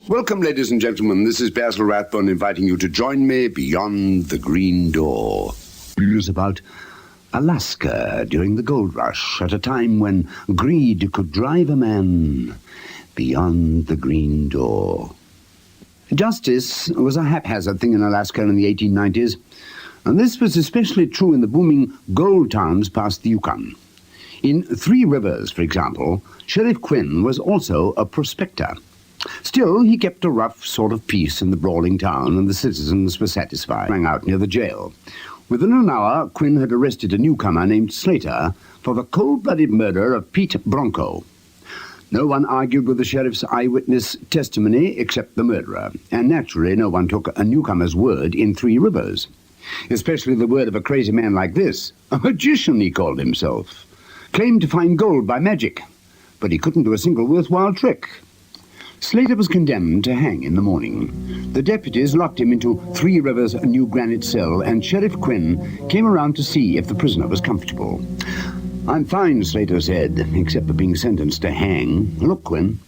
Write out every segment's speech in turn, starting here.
Welcome, ladies and gentlemen. This is Basil Rathbone inviting you to join me beyond the green door. News about Alaska during the gold rush, at a time when greed could drive a man beyond the green door. Justice was a haphazard thing in Alaska in the 1890s, and this was especially true in the booming gold towns past the Yukon. In Three Rivers, for example, Sheriff Quinn was also a prospector. Still, he kept a rough sort of peace in the brawling town, and the citizens were satisfied. Rang out near the jail. Within an hour, Quinn had arrested a newcomer named Slater for the cold-blooded murder of Pete Bronco. No one argued with the sheriff's eyewitness testimony except the murderer, and naturally no one took a newcomer's word in Three Rivers, especially the word of a crazy man like this. A magician, he called himself. Claimed to find gold by magic, but he couldn't do a single worthwhile trick. Slater was condemned to hang in the morning. The deputies locked him into Three Rivers' new granite cell, and Sheriff Quinn came around to see if the prisoner was comfortable. "I'm fine," Slater said, "except for being sentenced to hang. Look, Quinn,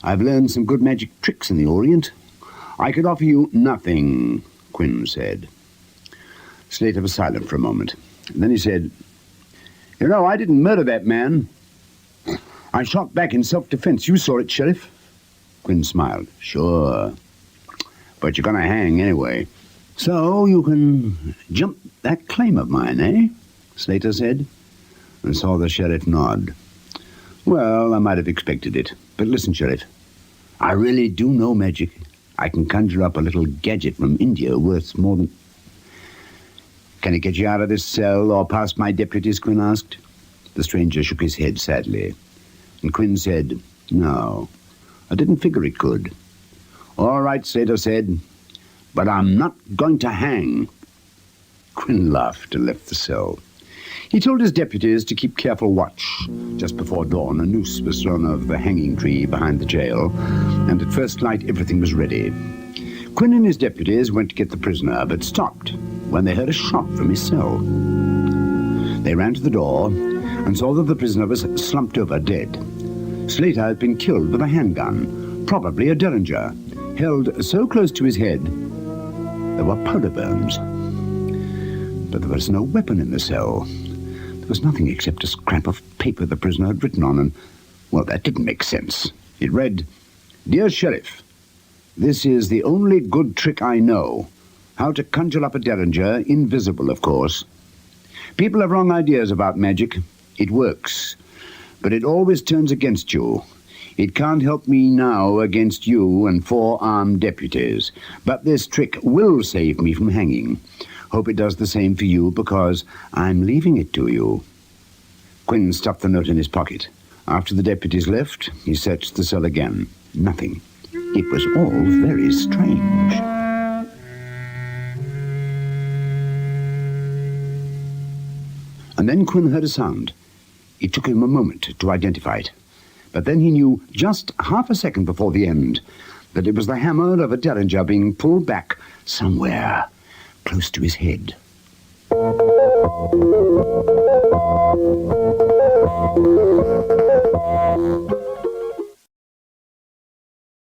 I've learned some good magic tricks in the Orient. I could offer you nothing," Quinn said. Slater was silent for a moment. Then he said, "You know, I didn't murder that man. I shot back in self-defense. You saw it, Sheriff." Quinn smiled. "Sure. But you're going to hang anyway. So you can jump that claim of mine, eh?" Slater said, and saw the sheriff nod. "Well, I might have expected it. But listen, Sheriff, I really do know magic. I can conjure up a little gadget from India worth more than..." "Can it get you out of this cell or past my deputies?" Quinn asked. The stranger shook his head sadly, and Quinn said, "No, I didn't figure it could." "All right," Slater said, "but I'm not going to hang." Quinn laughed and left the cell. He told his deputies to keep careful watch. Just before dawn, a noose was thrown over the hanging tree behind the jail, and at first light everything was ready. Quinn and his deputies went to get the prisoner, but stopped when they heard a shot from his cell. They ran to the door and saw that the prisoner was slumped over dead. Slater had been killed with a handgun, probably a derringer, held so close to his head there were powder burns. But there was no weapon in the cell. There was nothing except a scrap of paper the prisoner had written on, and, well, that didn't make sense. It read, "Dear Sheriff, this is the only good trick I know. How to conjure up a derringer, invisible, of course. People have wrong ideas about magic. It works, but it always turns against you. It can't help me now against you and 4 armed deputies, but this trick will save me from hanging. Hope it does the same for you, because I'm leaving it to you." Quinn stuffed the note in his pocket. After the deputies left, he searched the cell again. Nothing. It was all very strange. And then Quinn heard a sound. It took him a moment to identify it. But then he knew just half a second before the end that it was the hammer of a derringer being pulled back somewhere close to his head.